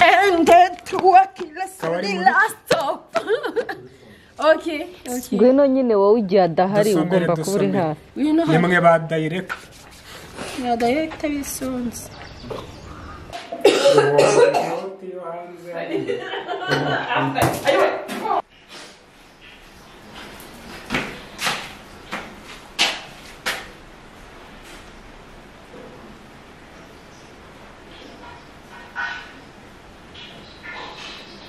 And the last stop. Okay. Ngwino nyine wowe ugiye adahari ugomba kuba uri hafi. Nimwe ba direct. Ya direct bisonze.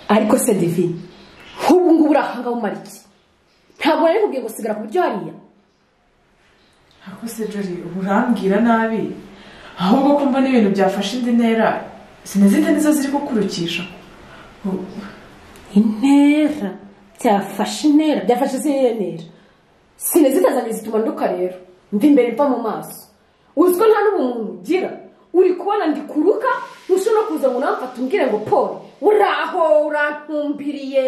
Ariko se Divine ubu ngubu urahanga umariki ntabwo rero ubwiye gusigara ku byo hariya ako se Jori urambwira nabi ahubwo ko mbona ibintu byafashe indi ntera sinazita nizo ziri gukurukisha intera byafashe intera byafashe intera sinazita zanjye zituma nduka rero mva imbere mva mu maso uziko nta n'umuntu ugira uri kubona ndi kuruka ntushobora kuza ngo namfate umbwire ngo Paul uraho urantumbiriye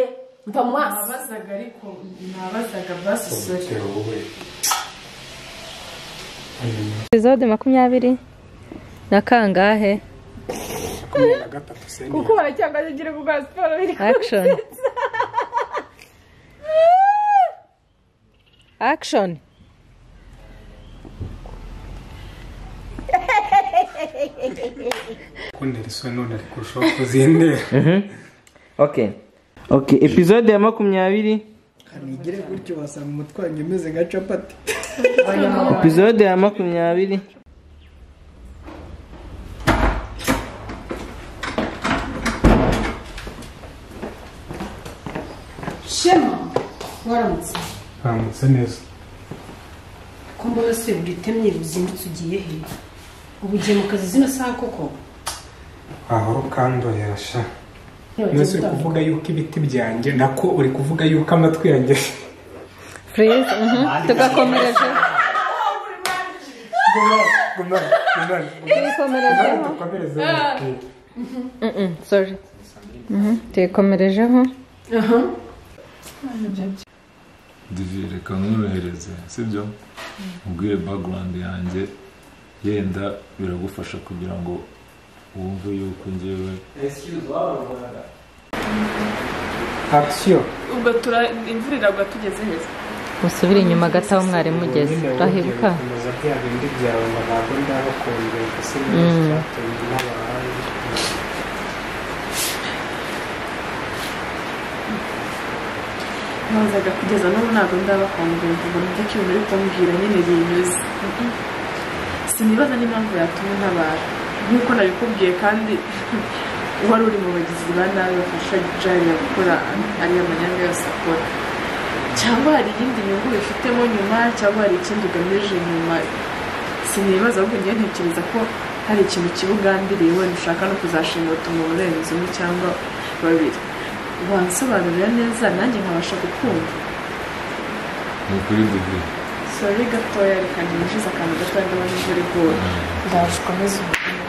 mva mu maso nabazaga ariko nabazaga basi sore Episode 20 na kangahe kuko baracyanga agira gukora siporo biri action action Okay. Okay, episode ya 20. Kanigire gutyo wasanga umutwanyi umeze nka capati. Episode ya 20. Shema waramutse. Waramutse neza. Kumbo yose uritemye uzindutse ugiye he? Ubugiye mu kazi zino saha koko? Ahoro kandohera sha. Nese kuvuga yuko ibiti byanjye nako uri kuvuga yuko amatwi yanjye. Please, tugakomereje. Guma. Sorry. Tukomerejeho. Divire kanorohereze sibyo ubwire background yanjye yenda biragufasha kugira ngo wumve yuko ngewe action ubwo imvura iragwa tugeze heza Musubire inyuma gato aho mwari mugeze urahibuka nazaga kugeza n'ubu ntabwo ndabakumbuye ngo nibyo kintu uri kumbwira nyine binyuze sinibaza n'impamvu yatuma untabara nk'uko nabikubwiye kandi wari uri mu bagizi ba nabi bafasha Jari gukora ariya manyanga yose akora cyangwa hari iyindi nyungu bifitemo nyuma cyangwa hari ikindi ugamije nyuma sinibaza ahubwo ngiye ntekereza ko hari ikintu kibugambiriye wenda ushaka no kuzashimuta umuntu urenze umwe cyangwa babiri wansobanurira neza nanjye nkabasha kukumva ni ukuri Divire sorry gatoya reka ninjiza akantu gatoya ndabona imvura iguye ndaje ukomeze ubuzima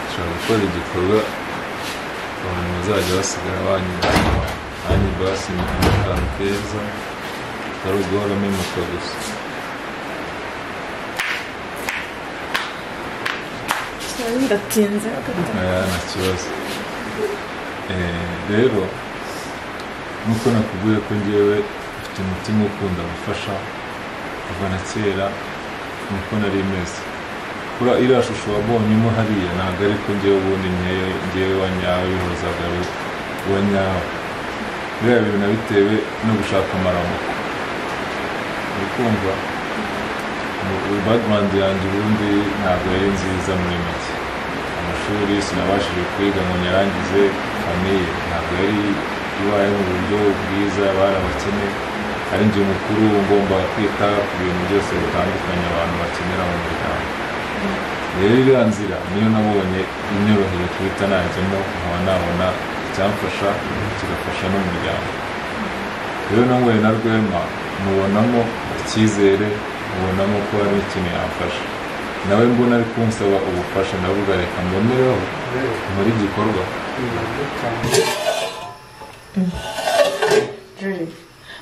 ushobora gukora igikorwa abantu bazajya basigara banyura kandi basi ni akantu keza atari uguhoramo imbuto gusa ndatinze nta kibazo rero nuko nakubwiye ko ngewe ufite umutima ukunda gufasha kuva na kera nuko nari meze kuri iriya shusho wabonyemo hariya ntabwo ariko ngewe ubundi ngewe wa nyawe bihozaga wa nyawe biriya bintu nabitewe no gushaka amaramuko uri kumva background yanjye ubundi ntabwo yari nziza muri make amashuri sinabashije kwiga ngo nyarangize famiye ntabwo yari ibaye mu buryo bwiza bari abakene ari njye mukuru ngomba kwita ku bintu byose bitandukanye abantu bakenera mu muryango rero iriya nzira niyo nabonye inyoroheye guhita najyamo nkaba nabona icyamfasha kigafasha n'umuryango rero nahuye na Rwema mubonamo icyizere ubonamo ko hari ikintu yamfasha nawe mbona ari kunsaba ubufasha ndavuga reka mbonereho muri gikorwa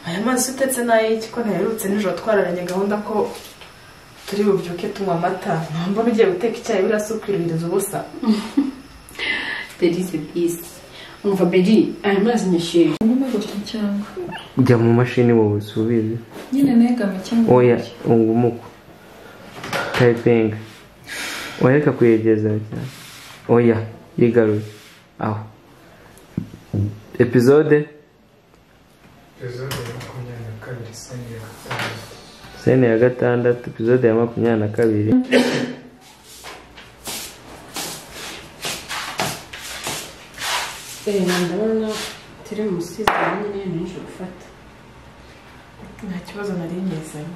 aya mazi utetse n'ay'iki ko ntaherutse nijoro twararanye gahunda ko turi bubyuke tunywa amata mbona ugiye guteka icyayi birasukwiririza ubusa Berize bisi umva Beri aya mazi nyashyushye ngomba gusa cyangwa ujya mu mashini wowe usubize nyine negame cyangwa oya ungumuko typing oya reka kuyegeza cyane oya yigaruye aho episode sene ya gatandatu episode ya 22 ndabona turi mu musizi nyine n'ejo gufata nta kibazo nari nyizemo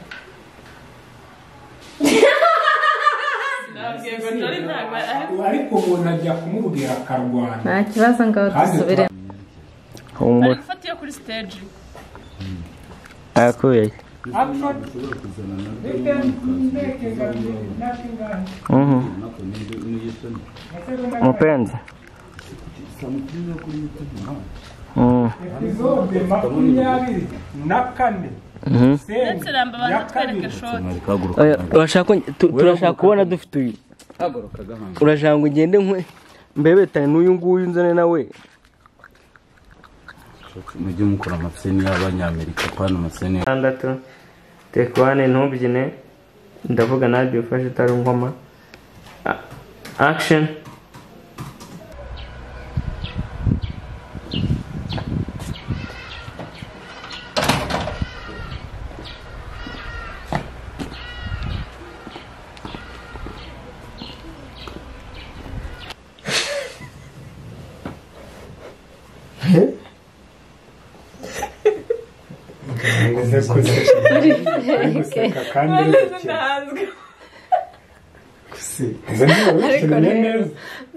ariko umuntu ajya kumubwira akarwana nta kibazo ngaho dusubire humura gufata iyo kuri stage akuye mupenzi epizode 24 ndetse ramba batwereke shot turashaka kubona dufite uyu urashaka ngo ugende nkwe mbebetane n'uyu nguyu nzane nawe mujye mukora amaseni y'abanyamerika pana amaseni gatandatu tekwane ntubyine ndavuga nabi ufashe utari ngoma action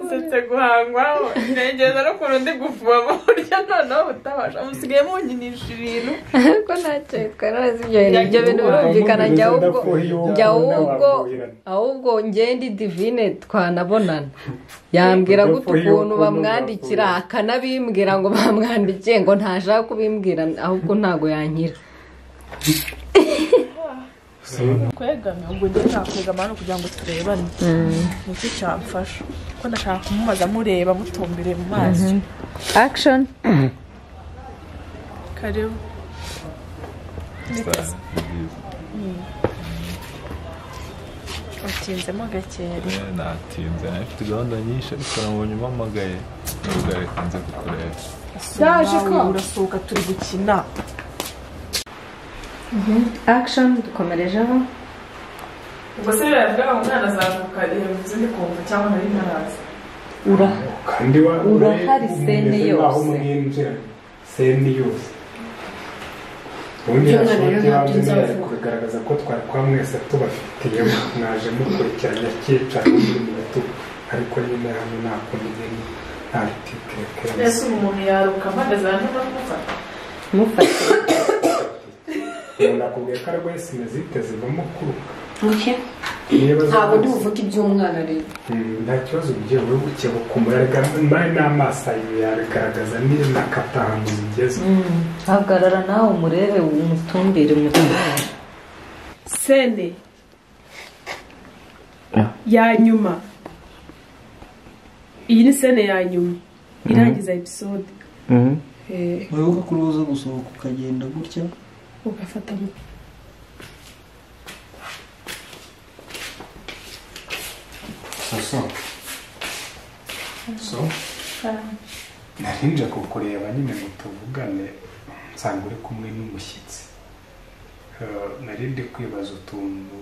ndetse guhangwaho ntegereza no kurundi ndi gufuma burya noneho utabasha musigaye munyinisha ibintu ariko ntacyo twarazi ibyo bintu birumvikana ahubwo ngende divine twanabonana yambwira gute ukuntu bamwandikira akanabimbwira ngo bamwandikiye ngo ntashaka kubimbwira ahubwo ntago yankira kwegame ubwo njye nakwegama hano kugira ngo turebane nicyo cyamfasha ko ndashaka kumumaza mureba mutumbire mu maso action karibu utinzemo gakeya natinze nafite gahunda nyinshi ariko nabonye umpamagaye nubwo reka nze kukureba yaje ko urasohoka turi gukina action dukomerejeho ubwo se yavuga umwana azavuka yavuze ndi kumva cyangwa nari ntaraza urahari sene yose sene yose ubundi yashobora kugaragaza ko twari kwa mwese tubafitiye mwaje mukurikiranya cyica muri mu batugu ariko nyine hano nta kundi nta tikeke ese umuntu yaruka mpagaze hano bamufata mufate umuntu akubwiye ko arwaye sinezite zivamo kuruka ntabwo ndi buvuge iby'umwana rero nta kibazo ugiye uri gukebuka umurega mbaye n'amaso yabigaragaza niba nakatahantu zigeze hagarara nawe umurebe umutumbire umutumbire sene ya nyuma iyi ni sene ya nyuma irangiza episode wibuka ko uza gusohoka ukagenda gutya ugafata mu so narinje kukureba nyine ngo tuvugane nsanga uri kumwe n'umushyitsi narindi kwibaza utuntu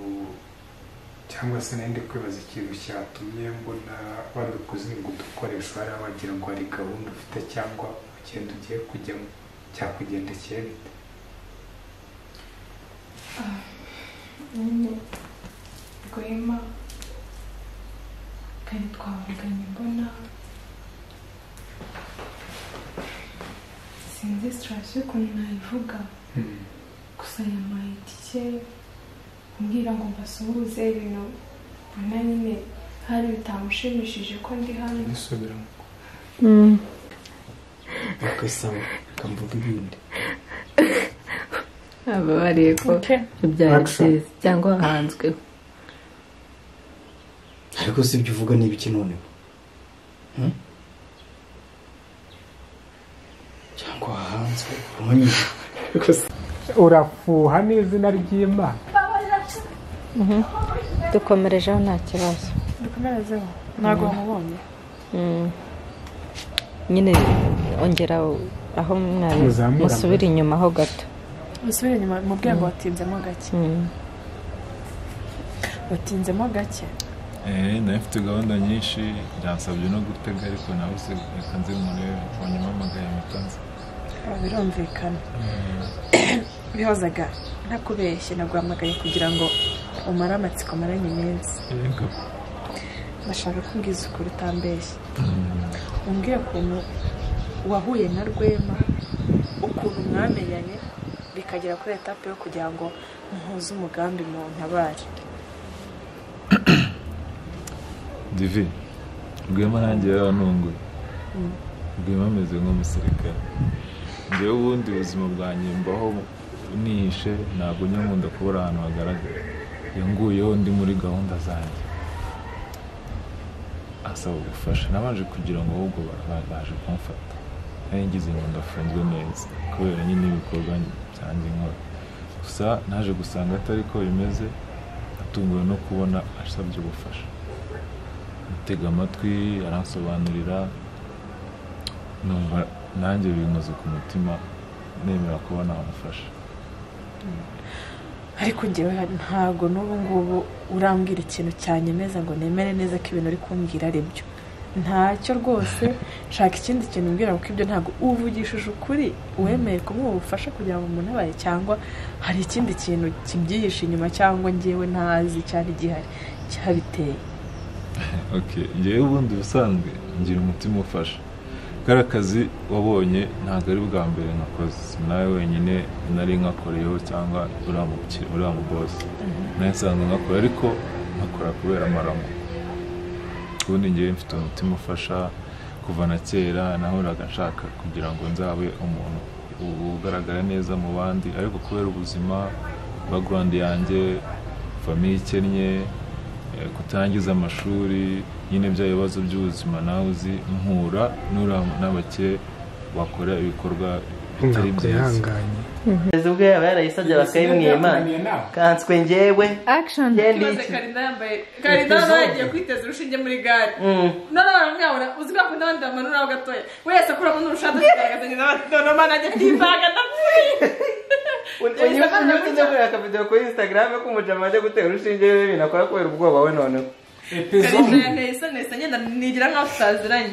cyangwa se narindi kwibaza ikintu cyatumye mbona wari kuzinga udukoresho hari wagira ngo hari gahunda ufite cyangwa urugendo ugiye kujyamo cyakugendekeye bite nyine rwema kandi twavuganye mbona sinzi sitirasiyo ukuntu nayivuga gusa yampaye itike kumbwira ngo mbasuhuze ibintu mbona nyine hari bitamushimishije ko ndi hano nisubiramo bakasaba bakamvuga ibindi ababariye ko byarisize cyangwa hanzweho ariko si ibyo uvuga ni ibiki noneho cyangwa hanzwe urumanye urafuha n'izina ry'Imana dukomerejeho nta kibazo dukomerezeho ntabwo wamubonye nyine ongera aho mwana musubire inyuma ho gato musubire inyuma mu bwenge watinzemo gake watinzemo gake nafite gahunda nyinshi byansabye no gutega ariko nawe se reka nze murebe wanyuma amagaye mitanze birumvikana bihozaga ntakubeshye naguhamagaye kugira ngo umare amatsiko maranye iminsi ndashaka kumbwiza ukuri utambeshye umbwire ukuntu wahuye na Rwema ukuntu mwamenyanye bikagera kuri etape yo kugira ngo muhuze umugambi mu ntabare Divi Rwema nanjye yarantunguye Rwema ameze nk'umusirikare njyewe ubundi ubuzima bwanjye mbaho nihishe ntabwo nkunda kubura ahantu hagaragara yanguyeho ndi muri gahunda zanjye asaba ubufasha nabanje kugira ngo ahubwo baje kumfata ngize ngo ndafunzwe neza kubera nyine ibikorwa byanjye nkora gusa naje gusanga atari ko bimeze atunguwe no kubona asabye ubufasha mutega amatwi aransobanurira numva nanjye binkoze ku mutima nemera kuba namufasha ariko njyewe ntabwo n'ubu ngubu urambwira ikintu cyanyemeza ngo nemere neza ko ibintu uri kumbwira ari byo ntacyo rwose shaka ikindi kintu umbwira kuko ibyo ntabwo uvugishije ukuri wemeye kumuha ubufasha kugira ngo umuntu abaye cyangwa hari ikindi kintu kibyihishe inyuma cyangwa njyewe ntazi cyari gihari cyabiteye njyewe ubundi busanzwe ngira umutima ufasha kari akazi wabonye ntabwo ari bwa mbere nakoze nawe wenyine nari nkakoreyeho cyangwa uriya mu bosi nawe nsanzwe nkakora ariko nkakora kubera amaramu ubundi ngewe mfite umutima ufasha kuva na kera nahoraga nshaka kugira ngo nzabe umuntu ugaragara neza mu bandi ariko kubera ubuzima background yanjye famiye ikennye kutangiza amashuri nyine bya bibazo by'ubuzima nawe uzi mpura n'abakire bakora ibikorwa bitari byiza ese ubwe yaba yarayisabye bakayimwima kanswe njyewe action Karinda nagiye kwiteza urushinge muri gare none baramwabura uzi ko akunda abandi bamanura ho gatoya wese akuramo n'urushanda zigaragazanye n'abantu manajye kwibaga ndapfuye unyuze muri akavideo kuri Instagram ko umujama ajya gutera urushinge ibintu akora kubera ubwoba we noneho Karinda nesa ngenda nigira nkaho tutaziranye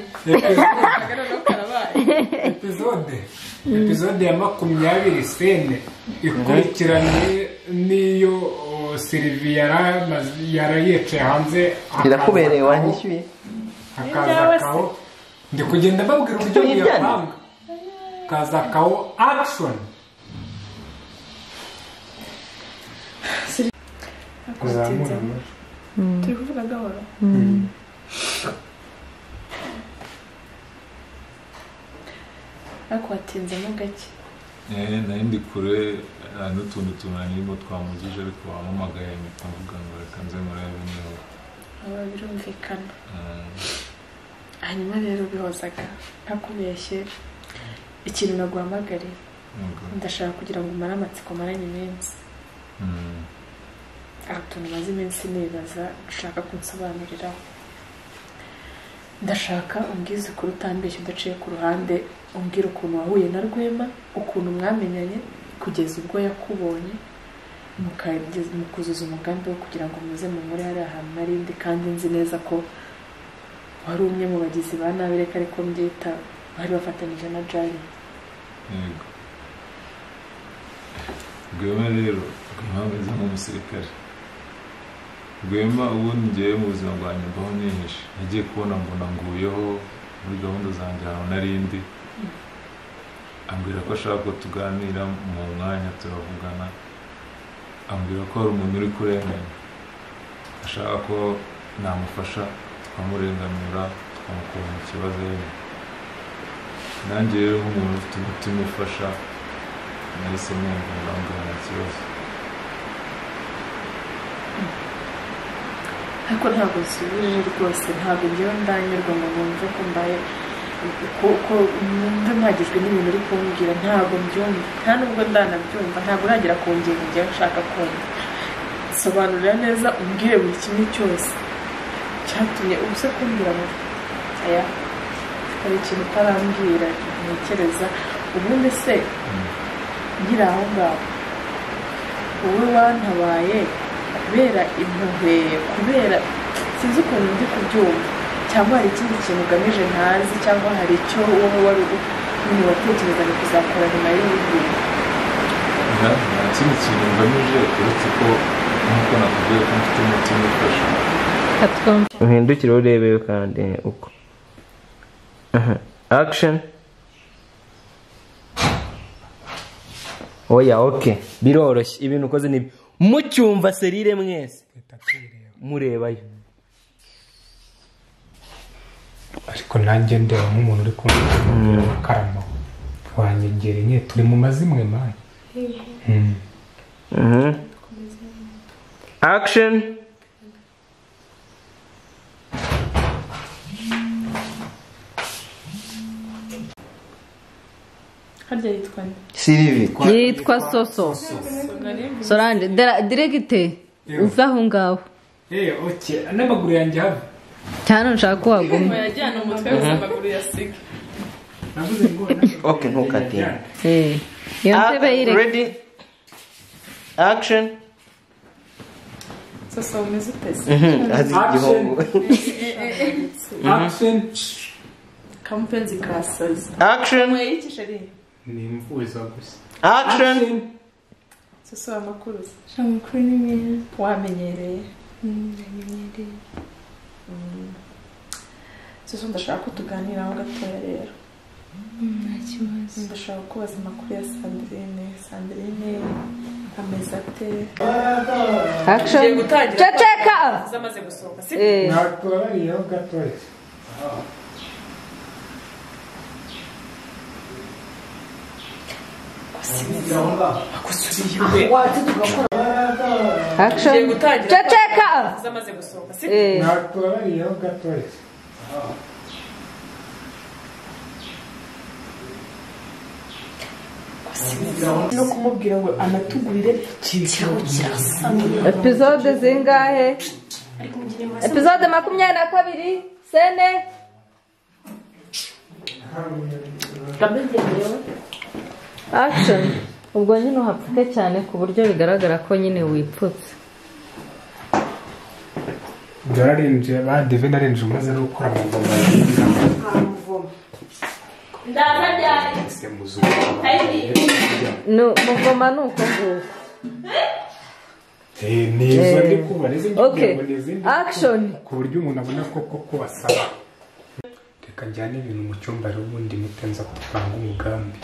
episode ya 20 sene ikurikiranye niyo Sylvie yarayicaye hanze birakubereye wanyishyuye akaza kawo ndi kugenda babwira uburyo buyapanga kaza kawo action turi kuvuga gahoro ariko watinzemo gake nari ndi kure n'utundi tunanirimo twamugije ariko wampamagaye mpita mvuga ngo reka nze murebe niho birumvikana hanyuma rero bihozaga ntakubeshye ikintu naguhamagariye ndashaka kugira ngo umare amatsiko maranye iminsi utuntu maze iminsi nibaza ushaka kunsobanuriraho ndashaka umbwize ukuri utambeshye udaciye ku ruhande umbwira ukuntu wahuye na Rwema ukuntu mwamenyanye kugeza ubwo yakubonye mukuzuza umugambi wo kugira ngo muze mu muri hari ahantu narindi kandi nzi neza ko wari umwe mu bagizi ba nabi reka ariko mbyita bari bafatanyije na Jane Rwema rero Rwema ameze nk'umusirikare Rwema ubundi ngewe mu buzima bwanjye mbaho nihishe nagiye kubona mbona nguyeho muri gahunda zanjye ahantu narindi ambwira ko ashaka ko tuganira mu mwanya turavugana ambwira ko hari umuntu uri kurenganya ashaka ko namufasha tukamurenganura tukamukura mu kibazo nanjye rero nk'umuntu ufite umutima ufasha nahise mwumva bambwira nta kibazo. ariko ntabwo nsubije rwose, ntabwo njyewe ndanyurwa ngo numve ko mbaye ko numve mpagijwe n'ibintu uri kumbwira, ntabwo mbyumva, nta nubwo ndanabyumva, ntabwo uragera ku ngingo njyewe nshaka kumva. Sobanurira neza umbwire buri kimwe cyose cyatumye ubuse kumbwira ngo aya hari ikintu utarambwira ntekereza. Ubundi se ngira aho ngaho wowe wantabaye kubera impuhwe, kubera sinzi ukuntu ndi kubyumva, cyangwa hari ikindi kintu ugamije ntazi, cyangwa hari icyo wowe wari watekerezaga kuzakora nyuma y'ubuzima? nta kindi kintu ngamije uretse ko nk'uko nakubwiye ko mfite umutima ufasha. uhindukire urebeyo kandi uko. Action. Oya, okay, biroroshye ibintu ukoze nibi mucyumva serire mwese murebayo, ariko nanjye ndeba nk'umuntu uri kumubwira akarama wanyegereye, turi mu mazimwe mani. Action. harya yitwa nde? Sirivi. yitwa Soso Solange diregite uva aho ngaho. Okay, n'amaguru yanjye have cyane nshaka ko waguma. yajyana umutwe wose amaguru yasiga. navuze ngo Okay, ntukatire. iyo ntebe yire. Ready. Action. Soso umeze utese. Azi igihombo. action. Kampenzi kasazi. Action. Mwayikishari. Ni imvuzo gusa. Action. Soso amakuru. Amakuru ni meza. Wamenyereye. Ndamenyereye. Soso ndashaka ko tuganiraho gatoya rero. Nta kibazo. Ndashaka kubaza amakuru ya Sandrine ameze ate? Action. Ceceka. Zamaze gusohoka si? Natubariyeho gatoya. Action. Ceceka. Zamaze gusohoka si? Natubariyeho gatoya. No kumubwira ngo anatugurire cyaho kirasa. Episode zingahe? Episode 22 sene. Action. Ubwo nyine uhapfuke cyane ku buryo bigaragara ko nyine wipfutse. Byararinje ba Deve narinje umaze no gukora amavoma. ndaza ryari no muvoma nuko nguko. Nizo ndi kubara izi action ku buryo umuntu abona ko basaba. Reka njyane ibintu mu cyumba rero ubundi mutenza gutanga umugambi.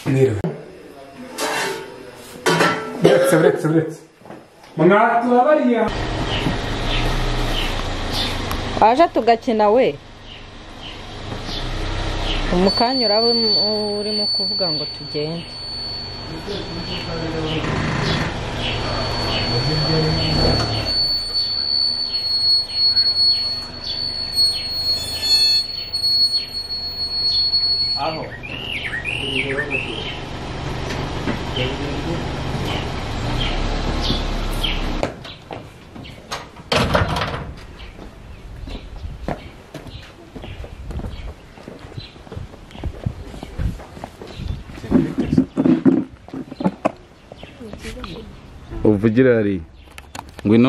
Niro. Bretse. Mwatubariya. aje tugakina we umukanya urabe urimo kuvuga ngo tugende. Aho. uvugira ari ngwino